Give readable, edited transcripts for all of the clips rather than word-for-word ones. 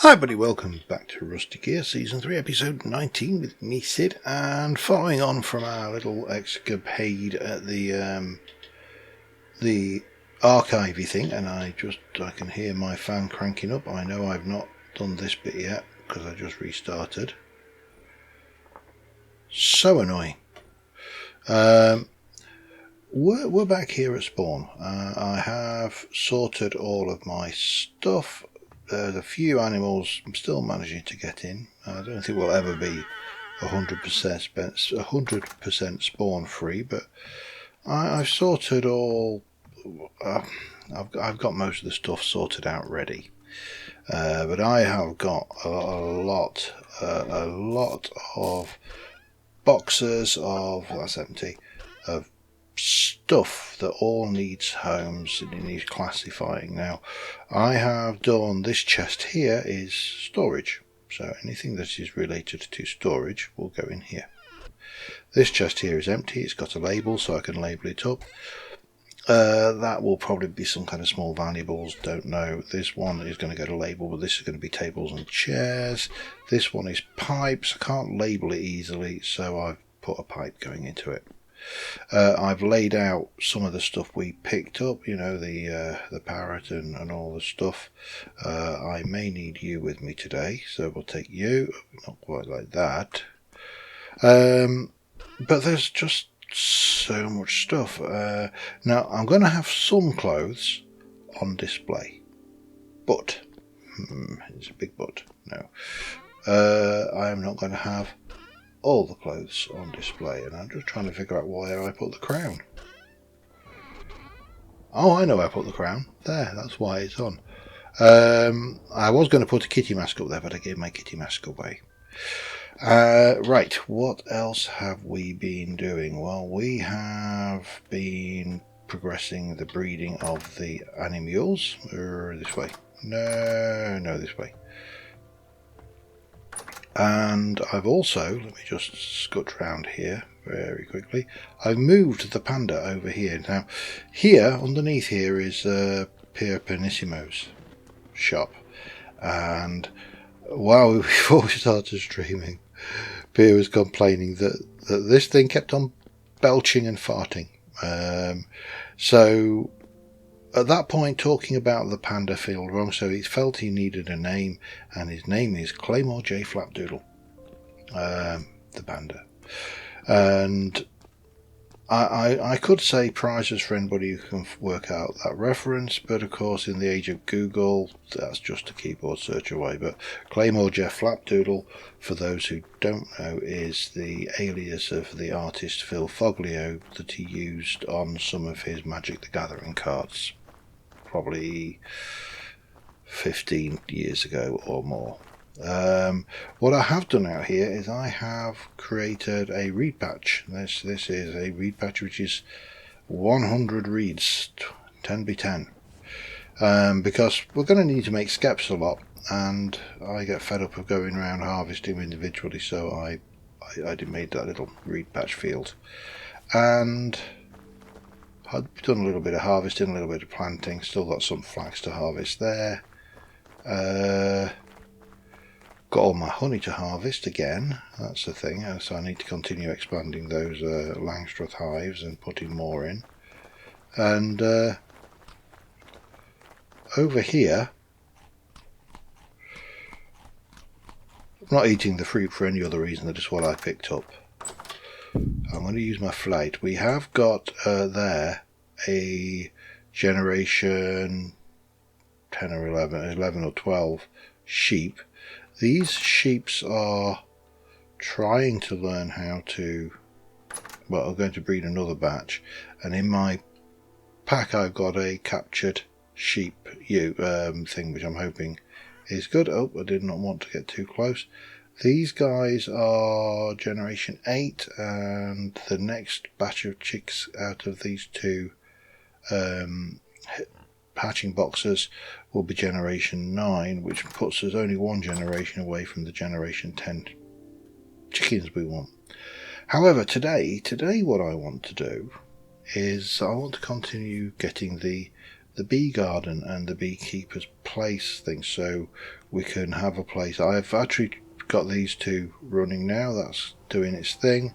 Hi buddy, welcome back to Rusty Gear Season 3 Episode 19 with me, Sid, and following on from our little escapade at the archivey thing, and I can hear my fan cranking up. I know I've not done this bit yet because I just restarted. So annoying. We're back here at spawn. I have sorted all of my stuff. There's a few animals I'm still managing to get in. I don't think we'll ever be 100% spawn free, but I've sorted all. I've got most of the stuff sorted out ready, but I have got a lot of boxes of that's empty of stuff that all needs homes and it needs classifying. Now I have done this chest here is storage, so anything that is related to storage will go in here. This chest here is empty, it's got a label so I can label it up. That will probably be some kind of small valuables, don't know. This one is going to get a label, but this is going to be tables and chairs. This one is pipes. I can't label it easily, so I've put a pipe going into it. I've laid out some of the stuff we picked up, you know, the parrot and all the stuff. I may need you with me today, so we'll take you. Not quite like that. But there's just so much stuff. Now, I'm going to have some clothes on display. But, it's a big but, no. I am not going to have all the clothes on display, and I'm just trying to figure out where I put the crown. Oh, I know where I put the crown. There, that's why it's on. I was going to put a kitty mask up there, but I gave my kitty mask away. Right, what else have we been doing? Well, we have been progressing the breeding of the animals. This way. No, this way. And I've also, let me just scut round here very quickly, I've moved the panda over here. Now, here, underneath here is Pier Penissimo's shop. And before we started streaming, Pier was complaining that this thing kept on belching and farting. So at that point, talking about the panda felt wrong, so he felt he needed a name, and his name is Claymore J. Flapdoodle, the panda. And I could say prizes for anybody who can work out that reference, but of course in the age of Google, that's just a keyboard search away. But Claymore Jeff Flapdoodle, for those who don't know, is the alias of the artist Phil Foglio that he used on some of his Magic the Gathering cards, probably 15 years ago or more. What I have done out here is I have created a reed patch. This is a reed patch which is 100 reeds, 10x10, because we're going to need to make skeps a lot, and I get fed up of going around harvesting individually, so I made that little reed patch field, and I've done a little bit of harvesting, a little bit of planting, still got some flax to harvest there. Got all my honey to harvest again, that's the thing, so I need to continue expanding those Langstroth hives and putting more in. And over here, I'm not eating the fruit for any other reason, that is what I picked up. I'm going to use my flight. We have got there a generation 10 or 11 or 12 sheep. These sheeps are trying to learn how to, well, I'm going to breed another batch, and in my pack I've got a captured sheep thing, which I'm hoping is good. Oh, I did not want to get too close. These guys are generation 8, and the next batch of chicks out of these two hatching boxes will be generation 9, which puts us only one generation away from the generation 10 chickens we want. However, today what I want to do is I want to continue getting the bee garden and the beekeeper's place thing, so we can have a place. I've actually got these two running now. That's doing its thing.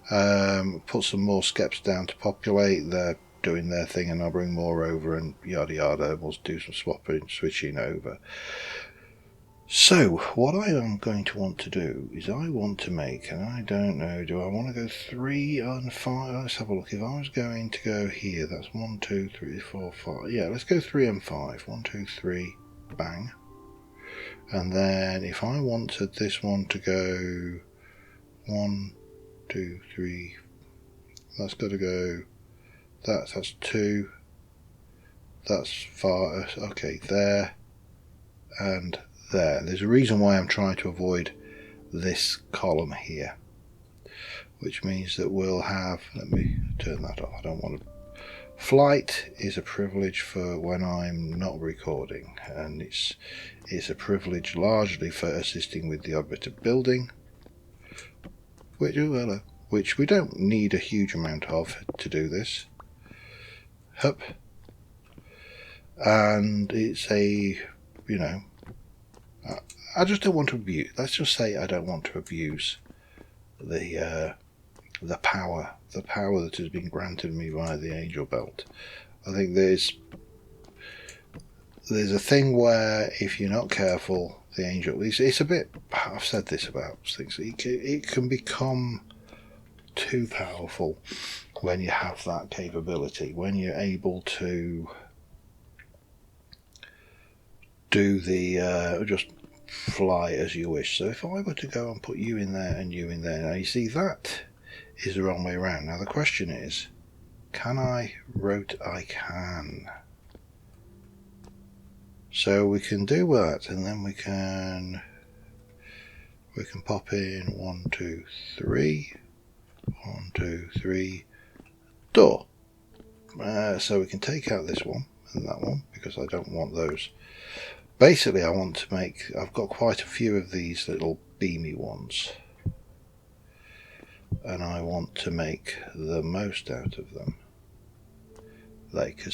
Put some more skeps down to populate. They're doing their thing, and I'll bring more over and yada yada. We'll do some swapping, switching over. So what I am going to want to do is I want to make, and I don't know, do I want to go 3 and 5? Let's have a look. If I was going to go here, that's 1, 2, 3, 4, 5. Yeah, let's go 3 and 5. 1, 2, 3, bang. And then if I wanted this one to go 1, 2, 3, that's got to go, that's 2, that's 5, okay, there, and there. There's a reason why I'm trying to avoid this column here, which means that we'll have, let me turn that off, I don't want to. Flight is a privilege for when I'm not recording, and it's a privilege largely for assisting with the odd bit of building, which we don't need a huge amount of to do this. Hup. And it's a, you know, I just don't want to abuse, let's just say I don't want to abuse the power that has been granted me by the angel belt. I think there's a thing where if you're not careful, the angel, it's a bit, I've said this about things, it can become too powerful when you have that capability, when you're able to do the just fly as you wish. So if I were to go and put you in there and you in there, now you see that is the wrong way around. Now the question is, can I rotate? I can. So we can do that, and then we can pop in 1, 2, 3, 1, 2, 3, door. So we can take out this one and that one because I don't want those. Basically, I want to make, I've got quite a few of these little beamy ones, and I want to make the most out of them. Like a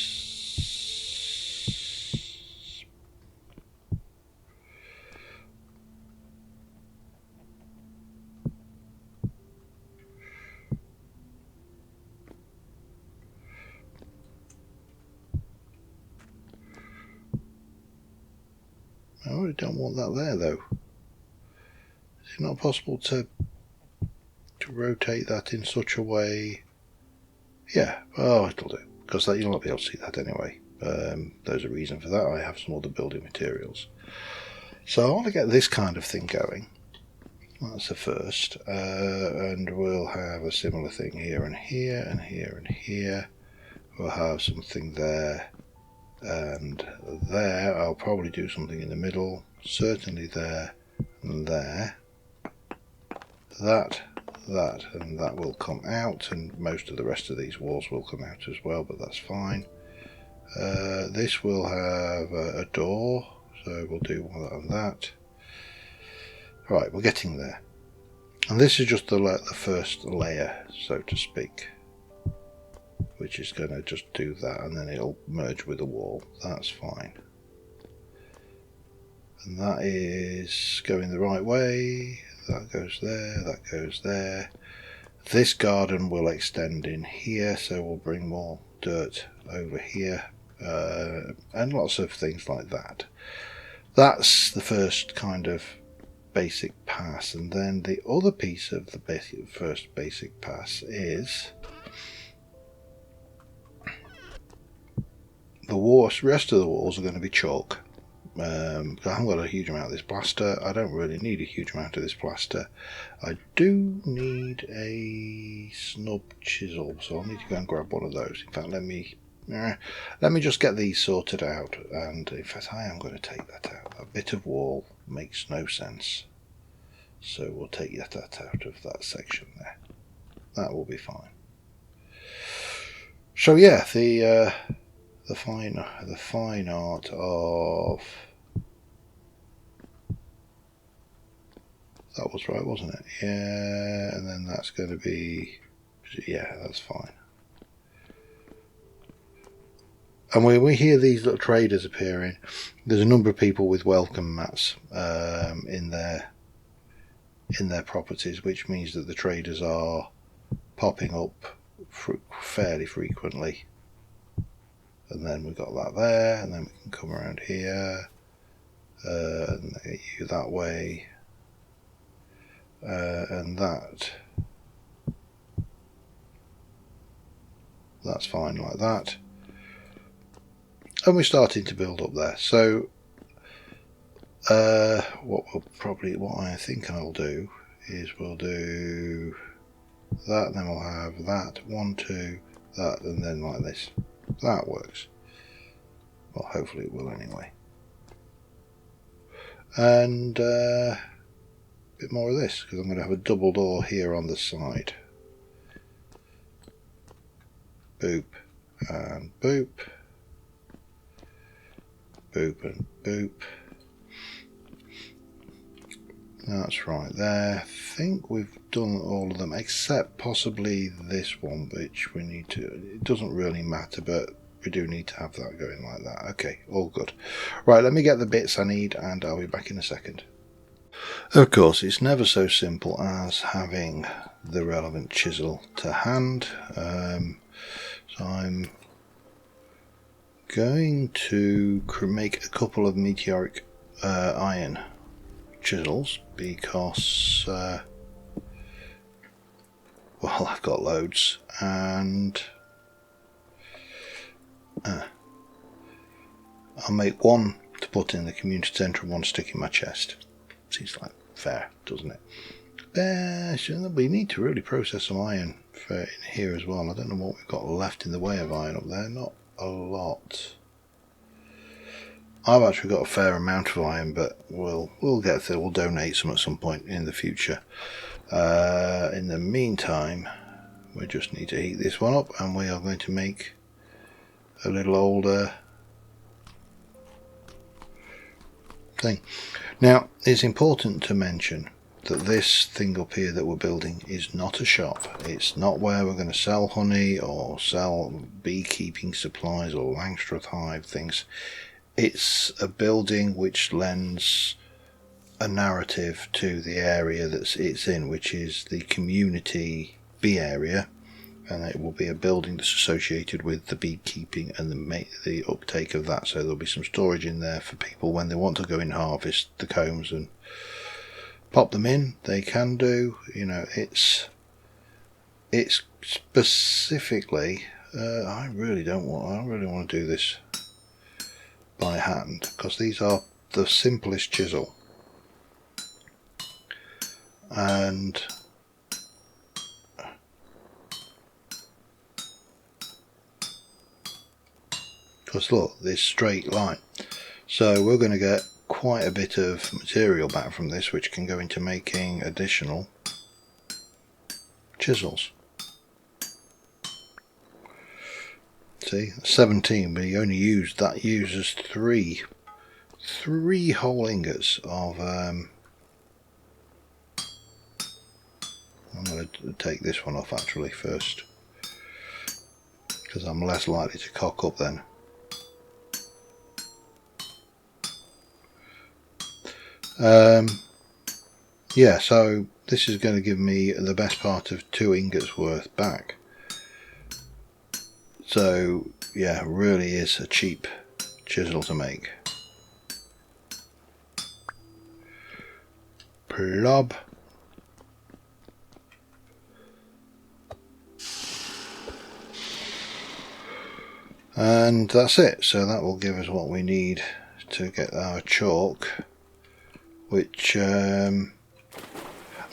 I really don't want that there though. Is it not possible to rotate that in such a way? Yeah, oh, it'll do, because you'll not be able to see that anyway. There's a reason for that. I have some other building materials. So I want to get this kind of thing going. That's the first. And we'll have a similar thing here and here and here and here. We'll have something there and there. I'll probably do something in the middle. Certainly there and there. That, and that will come out, and most of the rest of these walls will come out as well, but that's fine. This will have a door, so we'll do that and that. Right, we're getting there. And this is just the first layer, so to speak, which is going to just do that, and then it'll merge with the wall. That's fine. And that is going the right way. That goes there, that goes there. This garden will extend in here, so we'll bring more dirt over here, and lots of things like that. That's the first kind of basic pass, and then the other piece of the first basic pass is the rest of the walls are going to be chalk. I haven't got a huge amount of this plaster. I don't really need a huge amount of this plaster. I do need a snub chisel, so I'll need to go and grab one of those. In fact, let me just get these sorted out, and in fact I am going to take that out. A bit of wall makes no sense, so we'll take that out of that section there. That will be fine. So yeah, the fine art of, that was right, wasn't it? Yeah, and then that's going to be, yeah, that's fine. And when we hear these little traders appearing, there's a number of people with welcome mats in their properties, which means that the traders are popping up fairly frequently. And then we've got that there, and then we can come around here and get you that way, and that's fine like that. And we're starting to build up there. So what I think I'll do is we'll do that, and then we'll have that, 1, 2, that, and then like this. That works. Well, hopefully it will anyway. And a bit more of this, because I'm going to have a double door here on the side. Boop and boop. Boop and boop. That's right there. I think we've done all of them except possibly this one, which we need to, it doesn't really matter, but we do need to have that going like that. Okay, all good. Right, let me get the bits I need and I'll be back in a second. Of course, it's never so simple as having the relevant chisel to hand. So I'm going to make a couple of meteoric iron chisels because well, I've got loads, and I'll make one to put in the community centre and one stick in my chest. Seems like fair, doesn't it? We need to really process some iron for in here as well. I don't know what we've got left in the way of iron up there. Not a lot. I've actually got a fair amount of iron, but we'll get there. We'll donate some at some point in the future. In the meantime, we just need to heat this one up, and we are going to make a little older thing. Now, it's important to mention that this thing up here that we're building is not a shop. It's not where we're going to sell honey or sell beekeeping supplies or Langstroth hive things. It's a building which lends a narrative to the area that it's in, which is the community bee area, and it will be a building that's associated with the beekeeping and the uptake of that. So there'll be some storage in there for people when they want to go and harvest the combs and pop them in. They can do. You know, it's specifically. I really want to do this by hand, because these are the simplest chisel, and because look, this straight line, so we're going to get quite a bit of material back from this, which can go into making additional chisels. See, 17, but he only used, that uses three whole ingots of I'm going to take this one off actually first, because I'm less likely to cock up then. Yeah, so this is going to give me the best part of 2 ingots worth back. So yeah, really is a cheap chisel to make. Plob. And that's it. So that will give us what we need to get our chalk, which I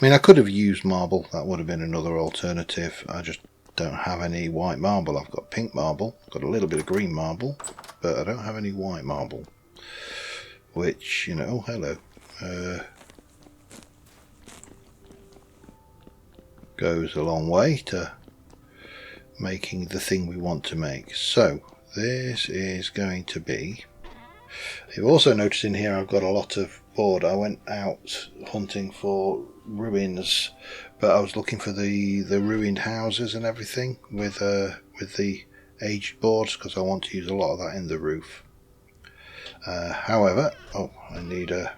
mean, I could have used marble. That would have been another alternative. I just don't have any white marble. I've got pink marble, I've got a little bit of green marble, but I don't have any white marble, which, you know, oh hello, goes a long way to making the thing we want to make. So this is going to be, you've also noticed in here I've got a lot of board. I went out hunting for ruins, but I was looking for the ruined houses and everything with the aged boards because I want to use a lot of that in the roof. However, I need a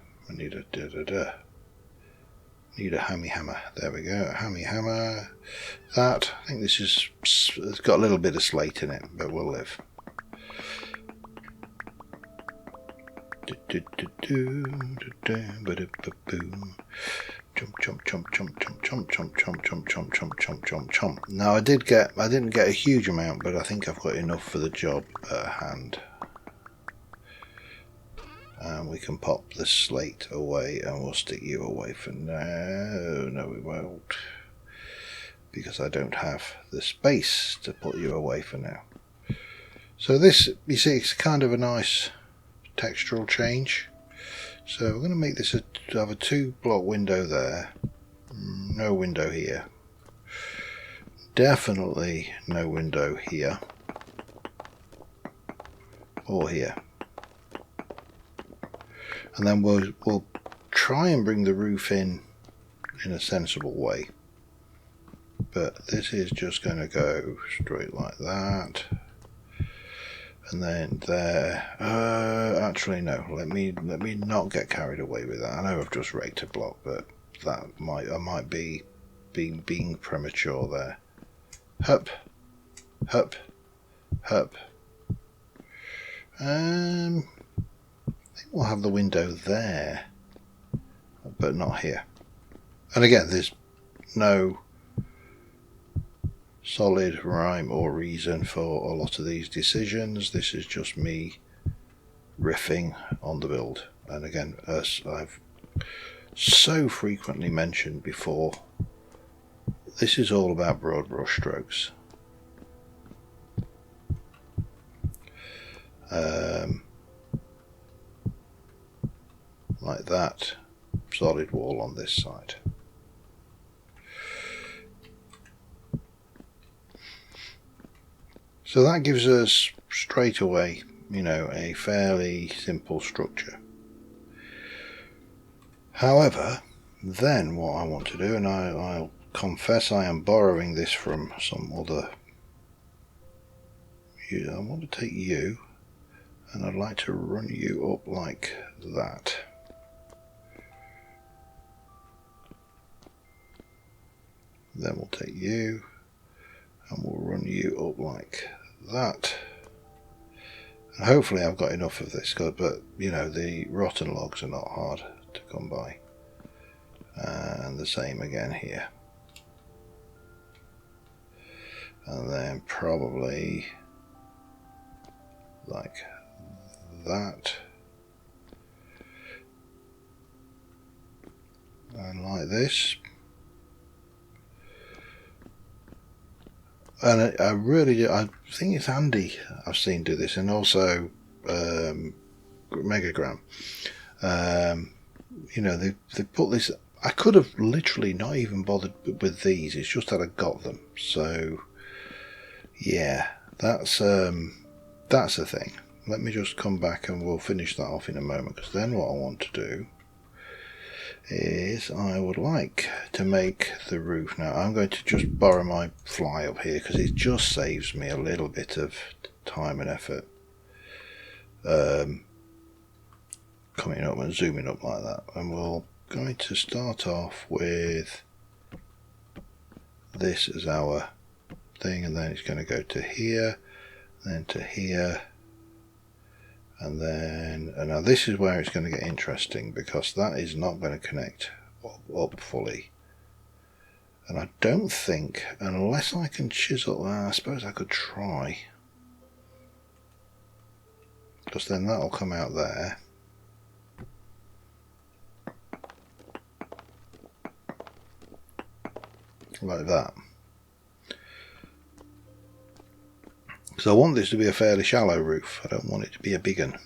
hammy hammer. There we go, a hammy hammer. That, I think this is, it's got a little bit of slate in it, but we'll live. Chomp chomp chomp chomp chomp chomp chomp chomp chomp chomp chomp chomp chomp chomp. Now I didn't get a huge amount, but I think I've got enough for the job at hand. And we can pop the slate away, and we'll stick you away for now. No, we won't, because I don't have the space to put you away for now. So this, you see, it's kind of a nice textural change. So we're going to make this have a 2-block window there. No window here. Definitely no window here. Or here. And then we'll try and bring the roof in a sensible way. But this is just going to go straight like that. And then there. Actually, no. Let me not get carried away with that. I know I've just raked a block, but I might be being premature there. Hup, hup, hup. I think we'll have the window there, but not here. And again, there's no solid rhyme or reason for a lot of these decisions. This is just me riffing on the build. And again, as I've so frequently mentioned before, this is all about broad brush strokes. Like that, solid wall on this side. So that gives us straight away, a fairly simple structure. However, then what I want to do, and I'll confess I am borrowing this from some other. I want to take you, and I'd like to run you up like that. Then we'll take you, and we'll run you up like that. And hopefully I've got enough of this, but the rotten logs are not hard to come by. And the same again here. And then probably like that. And like this. And I think it's Andy I've seen do this, and also Megagram. They put this. I could have literally not even bothered with these. It's just that I got them. So yeah, that's a thing. Let me just come back and we'll finish that off in a moment, because then what I want to do is I would like to make the roof. Now I'm going to just borrow my fly up here because it just saves me a little bit of time and effort coming up and zooming up like that. And we're going to start off with this as our thing, and then it's going to go to here, then to here, and then, and now this is where it's going to get interesting, because that is not going to connect up fully. And I don't think, unless I can chisel, I suppose I could try, because then that'll come out there. Like that. So I want this to be a fairly shallow roof. I don't want it to be a big one.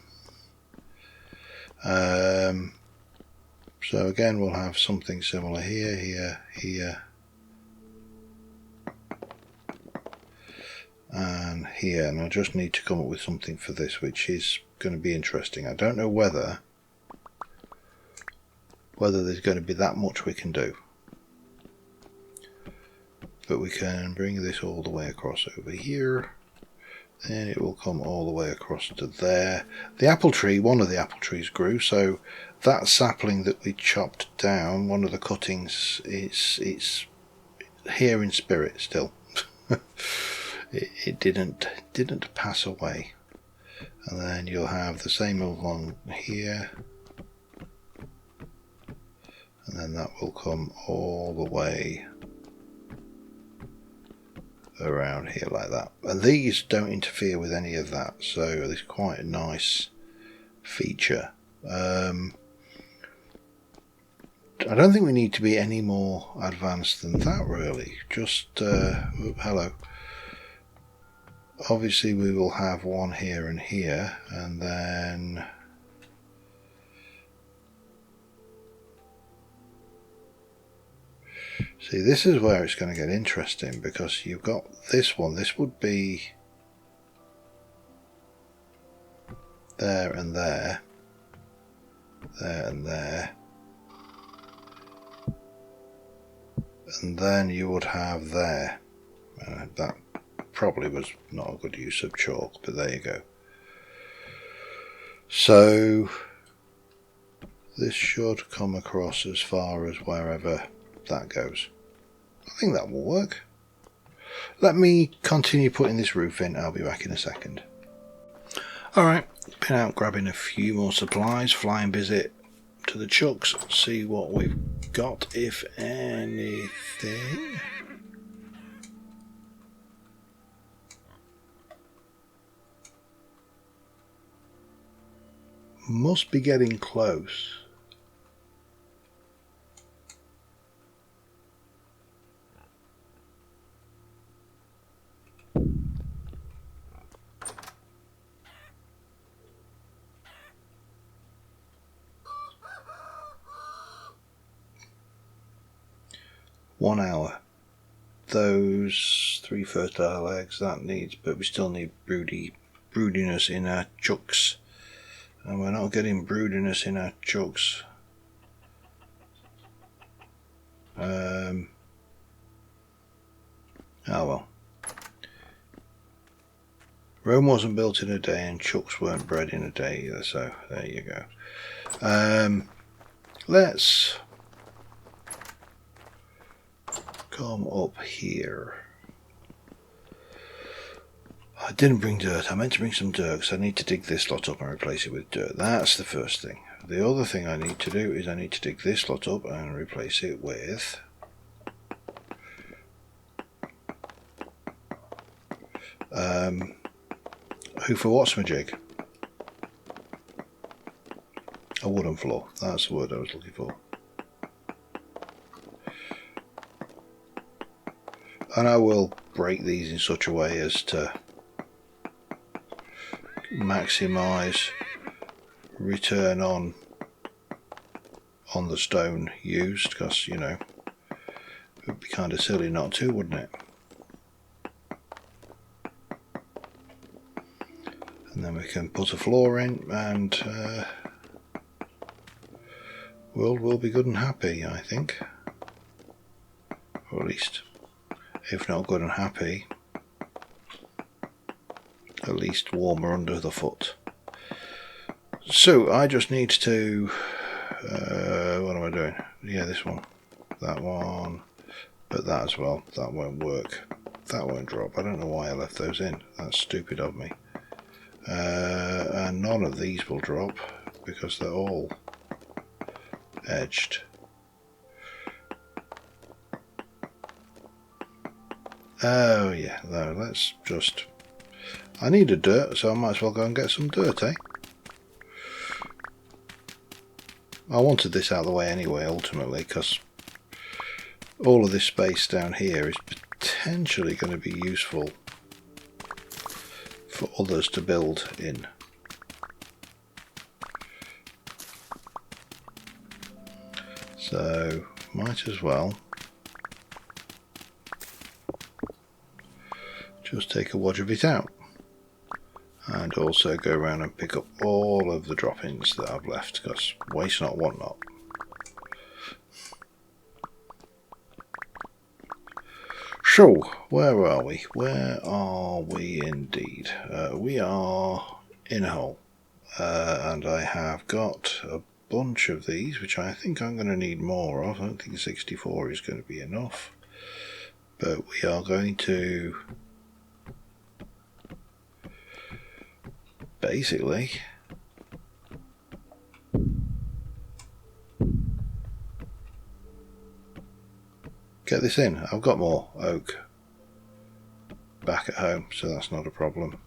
So again, we'll have something similar here, here, here, and here. And I just need to come up with something for this, which is going to be interesting. I don't know whether there's going to be that much we can do. But we can bring this all the way across over here. Then it will come all the way across to there. The apple tree, one of the apple trees grew, so that sapling that we chopped down, one of the cuttings, it's here in spirit still. it didn't pass away. And then you'll have the same along here, and then that will come all the way around here like that. And these don't interfere with any of that, so it's quite a nice feature. I don't think we need to be any more advanced than that, really. Just hello. Obviously we will have one here and here, and then see, this is where it's going to get interesting, because you've got this one. This would be there and there, there and there, and then you would have there. That probably was not a good use of chalk, but there you go. So this should come across as far as wherever that goes. I think that will work. Let me continue putting this roof in. I'll be back in a second. Alright, been out grabbing a few more supplies, flying visit to the chucks, see what we've got, if anything. Must be getting close. One hour. Those 3 fertile eggs, that needs, but we still need broodiness in our chucks. And we're not getting broodiness in our chucks. Oh well. Rome wasn't built in a day, and chucks weren't bred in a day either, so there you go. Let's come up here. I didn't bring dirt. I meant to bring some dirt, because I need to dig this lot up and replace it with dirt. That's the first thing. The other thing I need to do is I need to dig this lot up and replace it with who for what's my jig? A wooden floor. That's the word I was looking for. And I will break these in such a way as to maximize return on the stone used, because, you know, it would be kind of silly not to, wouldn't it? And then we can put a floor in, and world will be good and happy, I think. Or at least, if not good and happy, at least warmer under the foot. So I just need to what am I doing? Yeah, this one, that one, but that as well. That won't work. That won't drop. I don't know why I left those in. That's stupid of me. And none of these will drop because they're all edged. Oh yeah, no, let's just, I need a dirt, so I might as well go and get some dirt, eh? I wanted this out of the way anyway, ultimately, because all of this space down here is potentially going to be useful for others to build in. So, might as well just take a wad of it out, and also go around and pick up all of the droppings that I've left, because waste not, want not. So, where are we? Where are we indeed? We are in a hole. And I have got a bunch of these, which I think I'm going to need more of. I don't think 64 is going to be enough. But we are going to basically get this in. I've got more oak back at home, so that's not a problem.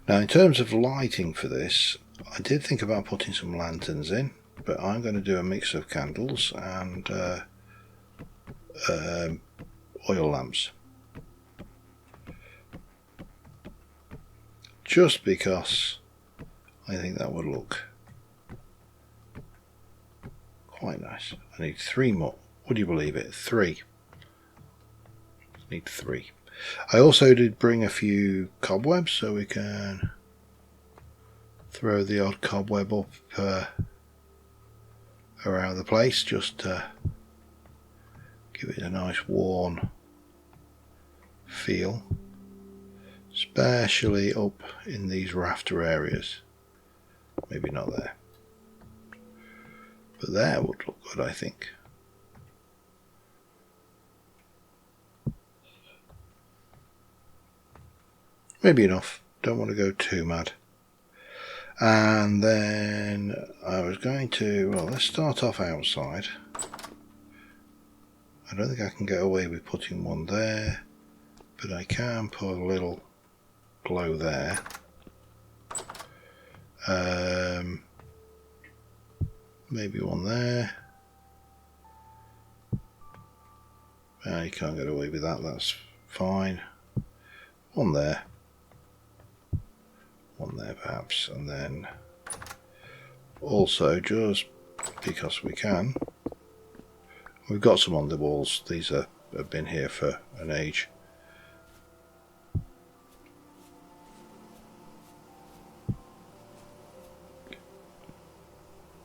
Now, in terms of lighting for this, I did think about putting some lanterns in, but I'm going to do a mix of candles and oil lamps. Just because I think that would look quite nice. I need 3 more. Would you believe it? 3. I need 3. I also did bring a few cobwebs so we can throw the odd cobweb up around the place, just to give it a nice worn feel, especially up in these rafter areas. Maybe not there, but there would look good, I think. Maybe enough. Don't want to go too mad. And then I was going to, well, let's start off outside. I don't think I can get away with putting one there, but I can put a little glow there. Maybe one there. You can't get away with that, that's fine. One there. One there perhaps, and then also, just because we can, we've got some on the walls. These have been here for an age.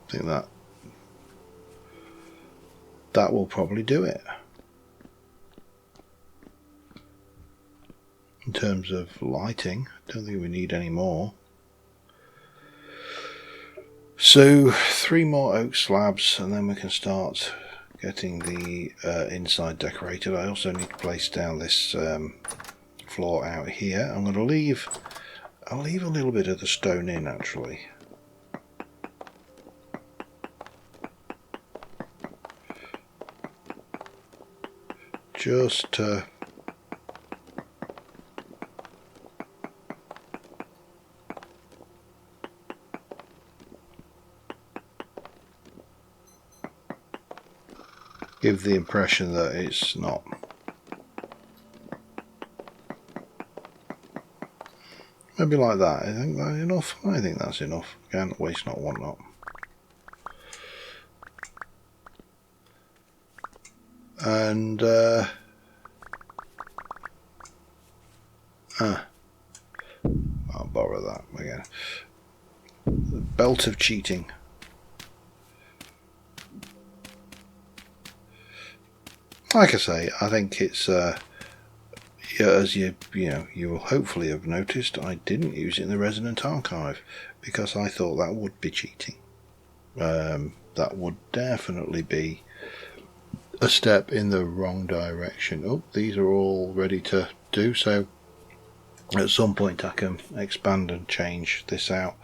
I think that will probably do it. In terms of lighting, I don't think we need any more. So 3 more oak slabs and then we can start getting the inside decorated. I also need to place down this floor out here. I'm going to leave, I'll leave a little bit of the stone in actually. Just to give the impression that it's not. Maybe like that. I think that's enough. I think that's enough. Again, waste not, want not. And I'll borrow that again. The belt of cheating. Like I say, I think it's as you will hopefully have noticed, I didn't use it in the Resonant Archive because I thought that would be cheating. That would definitely be a step in the wrong direction. Oh, these are all ready to do, so at some point I can expand and change this out.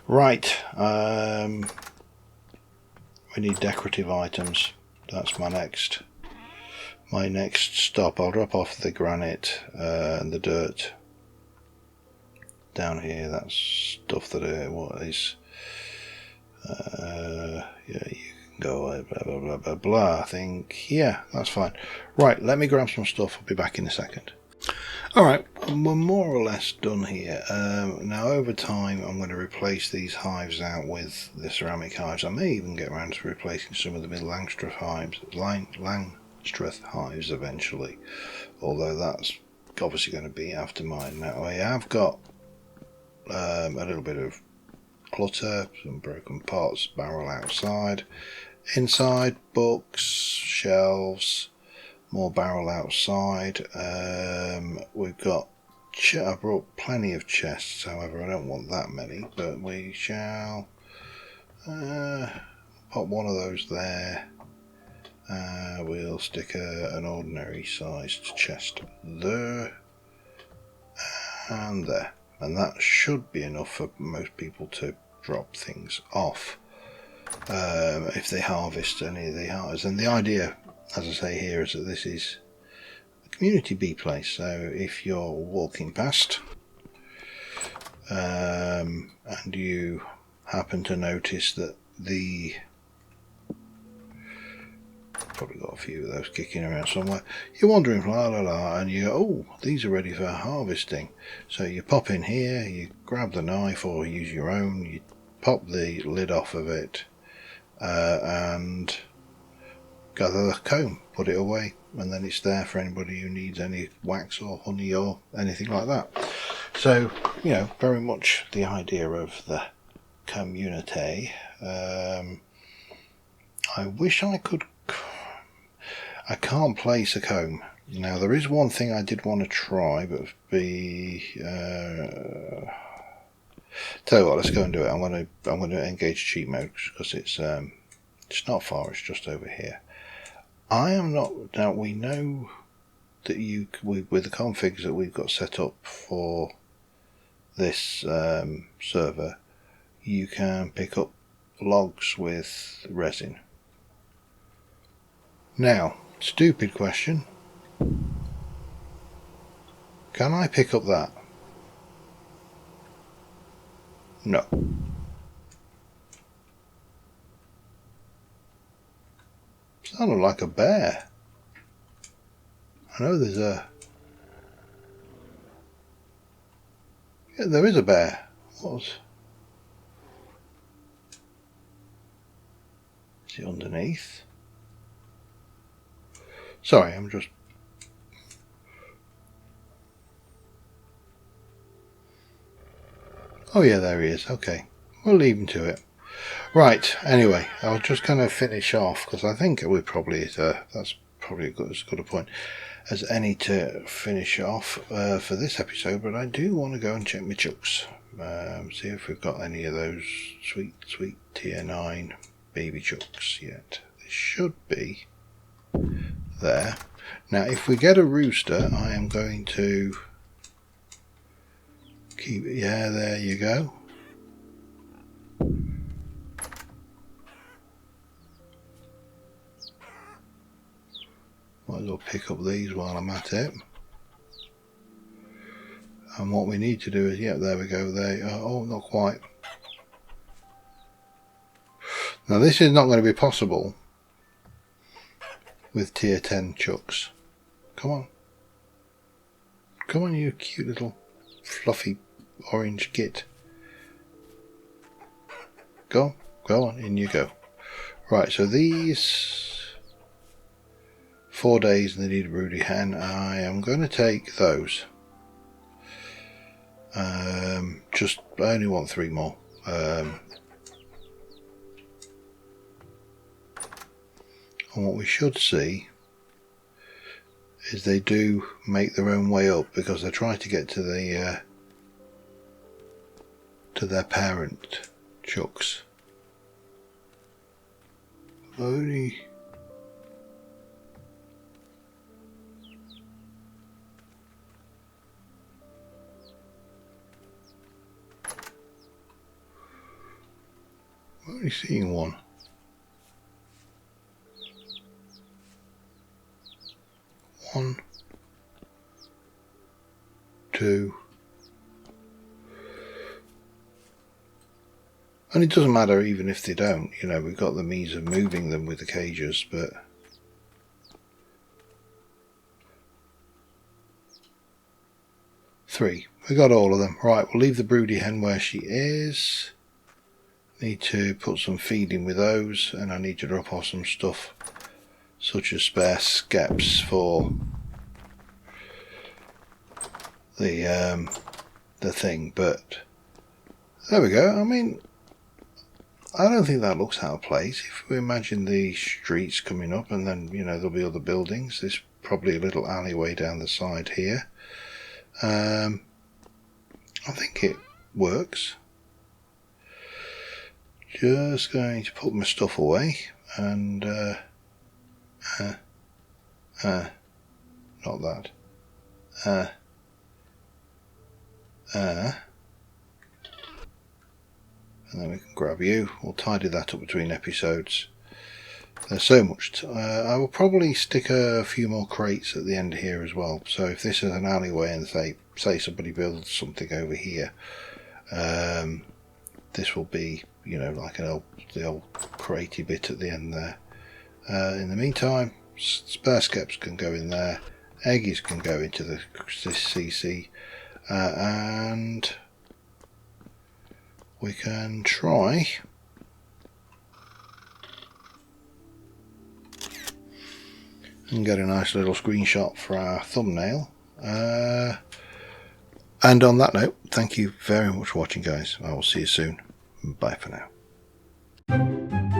Right, we need decorative items. That's my next stop. I'll drop off the granite and the dirt down here. That's stuff that what is yeah, you can go blah blah blah blah blah. I think, yeah, that's fine. Right, let me grab some stuff. I'll be back in a second. Alright, we're more or less done here. Now over time I'm going to replace these hives out with the ceramic hives. I may even get around to replacing some of the Mid Langstrath hives eventually, although that's obviously going to be after mine. Now I have got a little bit of clutter, some broken pots, barrel outside, Inside, books, shelves, more barrel outside. We've got, I brought plenty of chests, however I don't want that many, but we shall pop one of those there. We'll stick an ordinary sized chest there and there, and that should be enough for most people to drop things off if they harvest any of the harvest. And the idea, as I say here, is that this is a community bee place, so if you're walking past and you happen to notice that probably got a few of those kicking around somewhere, you're wandering la la la, and you go, oh, these are ready for harvesting. So you pop in here, you grab the knife or use your own, you pop the lid off of it and gather the comb, put it away, and then it's there for anybody who needs any wax or honey or anything like that. So, you know, very much the idea of the community. I wish I could. I can't place a comb. Now there is one thing I did want to try, but tell you what, let's go and do it. I'm going to engage cheat mode because it's not far. It's just over here. I am not. Now we know that with the configs that we've got set up for this server, you can pick up logs with resin. Now, stupid question. Can I pick up that? No. Sounded like a bear. I know there's a... Yeah, there is a bear. Is it underneath? Sorry, I'm just... Oh yeah, there he is. Okay, we'll leave him to it. Right, anyway, I'll just kind of finish off because I think we probably that's probably as good a point as any to finish off for this episode. But I do want to go and check my chucks, see if we've got any of those sweet tier 9 baby chucks yet. They should be there. Now, if we get a rooster, I am going to keep. Yeah, there you go. Might as well pick up these while I'm at it. And what we need to do is, yeah, there we go. There. Oh, not quite. Now, this is not going to be possible with tier 10 chucks. Come on. Come on, you cute little fluffy orange git. Go on, in you go. Right, so these 4 days and they need a broody hen. I am going to take those. I only want 3 more. And what we should see is they do make their own way up because they try to get to the to their parent chucks. Only I'm only seeing one. One, two, and it doesn't matter even if they don't, you know, we've got the means of moving them with the cages, but three, we got all of them. Right, we'll leave the broody hen where she is. Need to put some feed in with those, and I need to drop off some stuff such as spare skeps for the thing, but there we go. I mean, I don't think that looks out of place. If we imagine the streets coming up and then, you know, there'll be other buildings. There's probably a little alleyway down the side here. I think it works. Just going to put my stuff away and not that. And then we can grab you. We'll tidy that up between episodes. There's so much. I will probably stick a few more crates at the end here as well. So if this is an alleyway and say somebody builds something over here, this will be, you know, like the old cratey bit at the end there. In the meantime, spare skeps can go in there. Eggies can go into this CC, and we can try and get a nice little screenshot for our thumbnail. And on that note, thank you very much for watching, guys. I will see you soon. Bye for now.